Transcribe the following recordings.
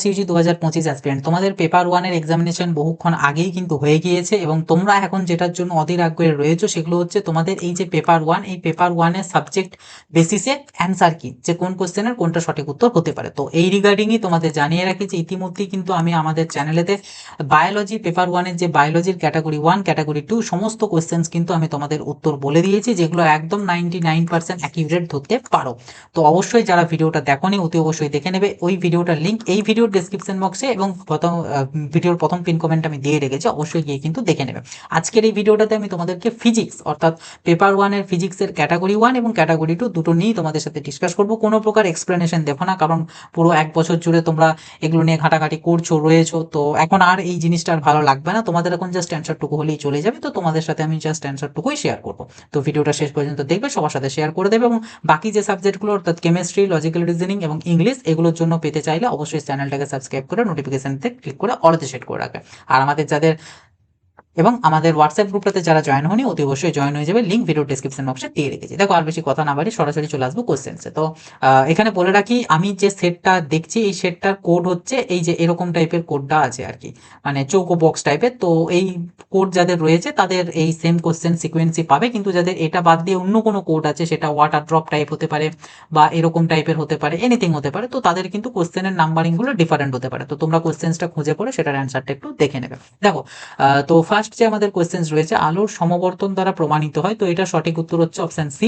সিউজি 2025 aspirant, তোমাদের paper ওয়ানের examination বহুক্ষণ আগেই কিন্তু হয়ে গিয়েছে এবং তোমরা এখন যেটার জন্য অধীর আগ্রহে রয়েছো সেগুলো হচ্ছে তোমাদের এই যে পেপার ওয়ান, এই পেপার ওয়ানের সাবজেক্ট বেসিসে অ্যান্সার কি, যে কোন কোশ্চেনের কোনটা সঠিক উত্তর হতে পারে। তো এই রিগার্ডিংই তোমাদের জানিয়ে রাখি যে ইতিমধ্যেই কিন্তু আমি আমাদের চ্যানেলেতে বায়োলজি পেপার ওয়ানের যে বায়োলজির ক্যাটাগরি ওয়ান ক্যাটাগরি টু সমস্ত কোশ্চেন্স কিন্তু আমি তোমাদের উত্তর বলে দিয়েছি, যেগুলো একদম 99% অ্যাকিউরেট ধরতে পারো। তো অবশ্যই যারা ভিডিওটা দেখোনি অতি অবশ্যই দেখে নেবে। ওই ভিডিওটার লিঙ্ক এই ভিডিওর ডেসক্রিপশন বক্সে এবং ভিডিওর প্রথম পিন কমেন্ট আমি দিয়ে রেখেছি, অবশ্যই গিয়ে কিন্তু দেখে নেবে। আজকের এই ভিডিওটাতে আমি তোমাদেরকে ফিজিক্স অর্থাৎ পেপার ওয়ানের ফিজিক্সের ক্যাটাগরি ওয়ান এবং ক্যাটাগরি টু দুটো নিয়েই তোমাদের সাথে ডিসকাস করবো। কোনো প্রকার এক্সপ্লেনেশন দেবো না, কারণ পুরো 1 বছর জুড়ে তোমরা এগুলো নিয়ে ঘাটাঘাটি করছো রয়েছো, তো এখন আর এই জিনিসটা আর ভালো লাগবে না। তোমাদের এখন জাস্ট অ্যান্সারটুকু হলেই চলে যাবে, তো তোমাদের সাথে আমি জাস্ট অ্যান্সারটুকুই শেয়ার করবো। তো ভিডিওটা শেষ পর্যন্ত দেখবে, সবার সাথে শেয়ার করে দেবে এবং বাকি যে সাবজেক্টগুলো অর্থাৎ কেমিস্ট্রি, লজিক্যাল রিজনিং এবং ইংলিশ এগুলোর জন্য পেতে চাইলে অবশ্যই চ্যানেলটাকে সাবস্ক্রাইব করে নোটিফিকেশনতে ক্লিক করে অলতে সেট করে রাখবে। আর আমাদের হোয়াটসঅ্যাপ গ্রুপটাতে যারা জয়েন হয়নি অতি অবশ্যই জয়েন হয়ে যাবে, লিঙ্ক ভিডিও ডিসক্রিপশন বক্সে দিয়ে রেখেছি। দেখো আর বেশি কথা না বাড়ি সরাসরি চলে আসবো কোশ্চেন্সে। তো এখানে বলে রাখি, আমি যে সেটটা দেখছি এই সেটটার কোড হচ্ছে এই যে এরকম টাইপের কোডটা আছে আর কি, মানে চৌকো বক্স টাইপের। তো এই কোড যাদের রয়েছে তাদের এই সেম কোশ্চেন সিকোয়েন্সই পাবে, কিন্তু যাদের এটা বাদ দিয়ে অন্য কোনো কোড আছে, সেটা ওয়াটার ড্রপ টাইপ হতে পারে বা এরকম টাইপের হতে পারে, এনিথিং হতে পারে, তো তাদের কিন্তু কোশ্চেনের নাম্বারিংগুলো ডিফারেন্ট হতে পারে। তো তোমরা কোশ্চেন্সটা খুঁজে পড়ে সেটার অ্যান্সারটা একটু দেখে নেবে। দেখো তো ফার্স্ট যে আমাদের কোশ্চেন্স রয়েছে, আলোর সমবর্তন দ্বারা প্রমাণিত হয়, তো এটা সঠিক উত্তর হচ্ছে অপশন সি,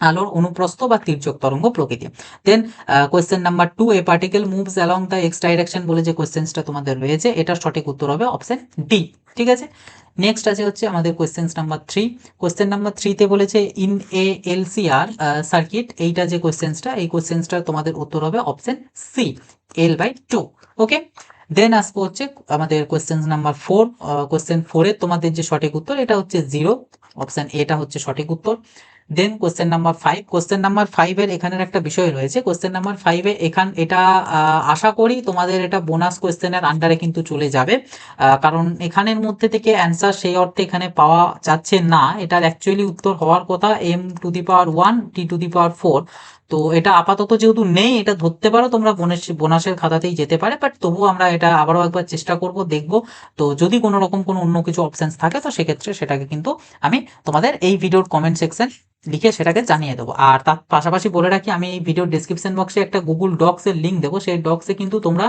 আলোর অনুপ্রস্থ বা তির্যক তরঙ্গ প্রকৃতি। Then question number 2, a particle moves along the x direction বলে যে কোয়েশ্চেন্সটা তোমাদের রয়েছে, এটার সঠিক উত্তর হবে অপশন ডি। ঠিক আছে, নেক্সট আছে হচ্ছে আমাদের কোয়েশ্চেন নাম্বার 3। কোয়েশ্চেন নাম্বার 3তে বলেছে ইন এ এলসিআর সার্কিট, এইটা যে কোয়েশ্চেন্সটা, এই কোয়েশ্চেন্সটা তোমাদের উত্তর হবে অপশন সি, L/2। ওকে, দেন আসবো হচ্ছে আমাদের কোয়েশ্চেন নাম্বার 4। কোয়েশ্চেন 4 এর তোমাদের যে সঠিক উত্তর এটা হচ্ছে 0, অপশন এটা হচ্ছে সঠিক উত্তর। Then question number 5, question number 5 এর এখানের একটা বিষয় রয়েছে, কোশ্চেন নাম্বার 5 এ এটা আশা করি তোমাদের এটা বোনাস কোশ্চেনের আন্ডারে কিন্তু চলে যাবে, কারণ এখানের মধ্যে থেকে অ্যান্সার সেই অর্থে এখানে পাওয়া যাচ্ছে না। এটার অ্যাকচুয়ালি উত্তর হওয়ার কথা m⁴ t⁴। তো এটা আপাতত যেহেতু নেই, এটা ধরতে পারো তোমরা বোনাসের খাতাতেই যেতে পারে, বাট তবুও আমরা এটা আবারও একবার চেষ্টা করব, দেখব। তো যদি কোনো রকম কোনো অন্য কিছু অপশনস থাকে তো সেক্ষেত্রে সেটাকে কিন্তু আমি তোমাদের এই ভিডিওর কমেন্ট সেকশন লিখে সেটাকে জানিয়ে দেবো। আর তার পাশাপাশি বলে রাখি, আমি এই ভিডিওর ডিসক্রিপশন বক্সে একটা গুগল ডক্স এর লিঙ্ক দেবো, সেই ডক্সে কিন্তু তোমরা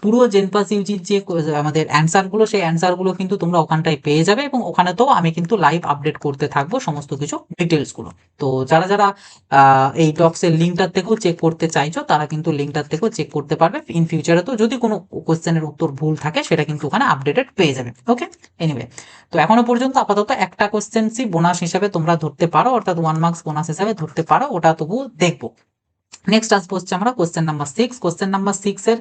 পুরো জেনপাস ইউজির যে আমাদের অ্যান্সারগুলো, সেই অ্যান্সারগুলো কিন্তু তোমরা ওখানটায় পেয়ে যাবে এবং ওখানে তো আমি কিন্তু লাইভ আপডেট করতে থাকবো সমস্ত কিছু ডিটেলসগুলো। তো যারা যারা এই ডক্সের লিঙ্কটার থেকেও চেক করতে চাইছো তারা কিন্তু লিঙ্কটার থেকেও চেক করতে পারবে। ইন ফিউচারে তো যদি কোনো কোশ্চেনের উত্তর ভুল থাকে সেটা কিন্তু ওখানে আপডেটেড পেয়ে যাবে। ওকে, এনিওয়ে, তো এখনো পর্যন্ত আপাতত একটা কোশ্চেন্সই বোনাস হিসাবে তোমরা ধরতে পারো, অর্থাৎ 1 মার্কস বোনাস হিসাবে ধরতে পারো, ওটা তবু দেখবো। নেক্সট আসবো হচ্ছে আমরা কোশ্চেন নাম্বার 6। কোশ্চেন নাম্বার 6 এর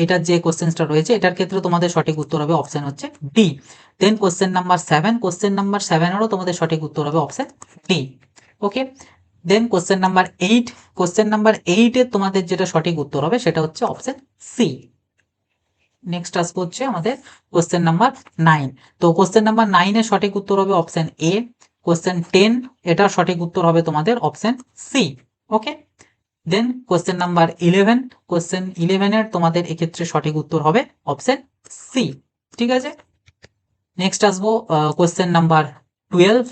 এটার যে কোশ্চেন্সটা রয়েছে এটার ক্ষেত্রে তোমাদের সঠিক উত্তর হবে অপশন হচ্ছে D. Then question number 7, question number 7 এরও তোমাদের সঠিক উত্তর হবে option D. Okay, then question number 8, question number 8 এর তোমাদের যেটা সঠিক উত্তর হবে সেটা হচ্ছে অপশন সি। নেক্সট আসবো হচ্ছে আমাদের কোশ্চেন নাম্বার 9। তো কোশ্চেন নাম্বার 9 এর সঠিক উত্তর হবে অপশন এ। কোশ্চেন 10, এটার সঠিক উত্তর হবে তোমাদের অপশন সি। ওকে, দেন কোশ্চেন নাম্বার 11, কোশ্চেন 11 এর তোমাদের এক্ষেত্রে সঠিক উত্তর হবে অপশন সি। ঠিক আছে, নেক্সট আসবো কোশ্চেন নাম্বার 12,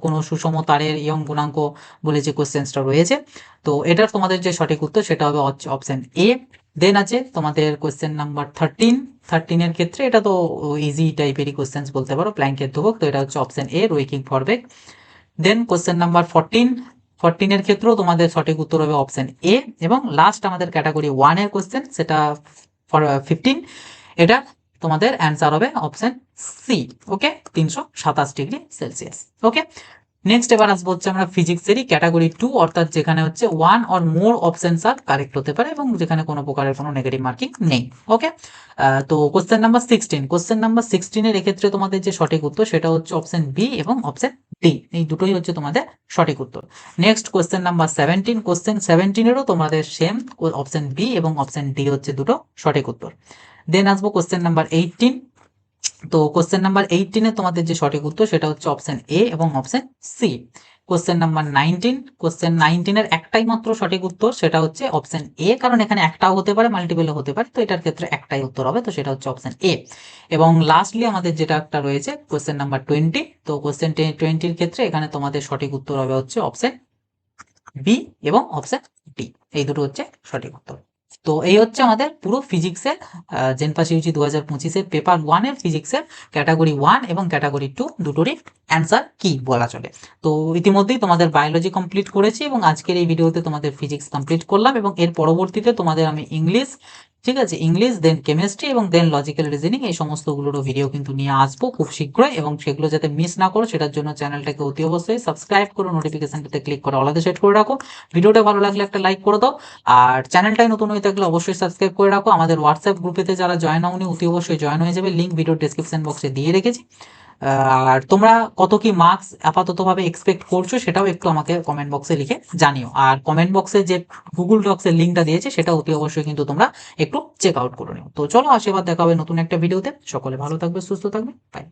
কোনো সুষম তারের ইয়ং গুণাঙ্ক বলে যে কোশ্চেন্সটা রয়েছে, তো এটার তোমাদের যে সঠিক উত্তর সেটা হবে অপশন এ। দেন আছে তোমাদের কোশ্চেন নাম্বার 13 এর ক্ষেত্রে এটা তো ইজি টাইপেরই কোশ্চেন্স বলতে পারো, প্ল্যাঙ্কের ধ্রুবক, তো এটা হচ্ছে অপশন এ, রৈখিক ভরবেগ। দেন কোশ্চেন নাম্বার 14 এর ক্ষেত্রেও তোমাদের সঠিক উত্তর হবে অপশন এ। এবং লাস্ট আমাদের ক্যাটাগরি 1 এর কোশ্চেন, সেটা 15, এটা তোমাদের অ্যান্সার হবে অপশন সি। ওকে, 327 ডিগ্রি সেলসিয়াস। ওকে, নেক্সট এবার আসবো হচ্ছে আমরা ফিজিক্সেরই ক্যাটাগরি 2, অর্থাৎ যেখানে হচ্ছে 1 অর মোর অপশনস আর কারেক্ট হতে পারে এবং যেখানে কোনো প্রকারের কোনো নেগেটিভ মার্কিং নেই। ওকে, তো কোশ্চেন নাম্বার 16, কোশ্চেন নাম্বার 16 এর এক্ষেত্রে তোমাদের যে সঠিক উত্তর সেটা হচ্ছে অপশন বি এবং অপশন ডি, এই দুটোই হচ্ছে তোমাদের সঠিক উত্তর। নেক্সট কোশ্চেন নাম্বার 17, কোশ্চেন 17 এরও তোমাদের সেম, অপশন বি এবং অপশন ডি হচ্ছে দুটো সঠিক উত্তর। দেন আসবো কোশ্চেন নাম্বার 18। তো কোশ্চেন নাম্বার 18 এ তোমাদের যে সঠিক উত্তর সেটা হচ্ছে অপশন এ এবং option C. Question number 19, question 19 এর একটাই মাত্র সঠিক উত্তর, সেটা হচ্ছে অপশন এ, কারণ এখানে একটাও হতে পারে, মাল্টিপলও হতে পারে, তো এটার ক্ষেত্রে একটাই উত্তর হবে, তো সেটা হচ্ছে অপশন এ। এবং লাস্টলি আমাদের যেটা একটা রয়েছে কোশ্চেন নাম্বার 20, তো কোশ্চেন 20-এর ক্ষেত্রে এখানে তোমাদের সঠিক উত্তর হবে হচ্ছে অপশন বি এবং অপশন ডি, এই দুটো হচ্ছে সঠিক উত্তর। তো এই হচ্ছে আমাদের পুরো ফিজিক্সের জেনপাস ইউজি 2025-এর পেপার 1-এর ফিজিক্সের ক্যাটাগরি 1 এবং ক্যাটাগরি 2 দুটোরই অ্যান্সার কি বলা চলে। তো ইতিমধ্যেই তোমাদের বায়োলজি কমপ্লিট করেছি এবং আজকের এই ভিডিওতে তোমাদের ফিজিক্স কমপ্লিট করলাম, এবং এর পরবর্তীতে তোমাদের আমি ইংলিশ, ঠিক আছে, ইংলিশ, দেন কেমিস্ট্রি এবং দেন লজিক্যাল রিজনিং, এই সমস্তগুলোরও ভিডিও কিন্তু নিয়ে আসবো খুব শীঘ্রই, এবং সেগুলো যাতে মিস না করো সেটার জন্য চ্যানেলটাকে অতি অবশ্যই সাবস্ক্রাইব করো, নোটিফিকেশনটাতে ক্লিক করে অলাতে সেট করে রাখো। ভিডিওটা ভালো লাগলে একটা লাইক করে দাও, আর চ্যানেলটাই নতুন হয়ে থাকলে অবশ্যই সাবস্ক্রাইব করে রাখো। আমাদের হোয়াটসঅ্যাপ গ্রুপেতে যারা জয়েন হওনি অতি অবশ্যই জয়েন হয়ে যাবে, লিঙ্ক ভিডিও ডেসক্রিপশন বক্সে দিয়ে রেখেছি। আর তোমরা কত কি মার্কস আপাততভাবে এক্সপেক্ট করছো সেটাও একটু আমাকে কমেন্ট বক্সে লিখে জানিও, আর কমেন্ট বক্সে যে গুগল ডক্সের লিঙ্কটা দিয়েছে সেটা অতি অবশ্যই কিন্তু তোমরা একটু চেক আউট করে নিও। তো চলো, আশীর্বাদ, দেখা হবে নতুন একটা ভিডিওতে। সকলে ভালো থাকবে, সুস্থ থাকবে, বাই।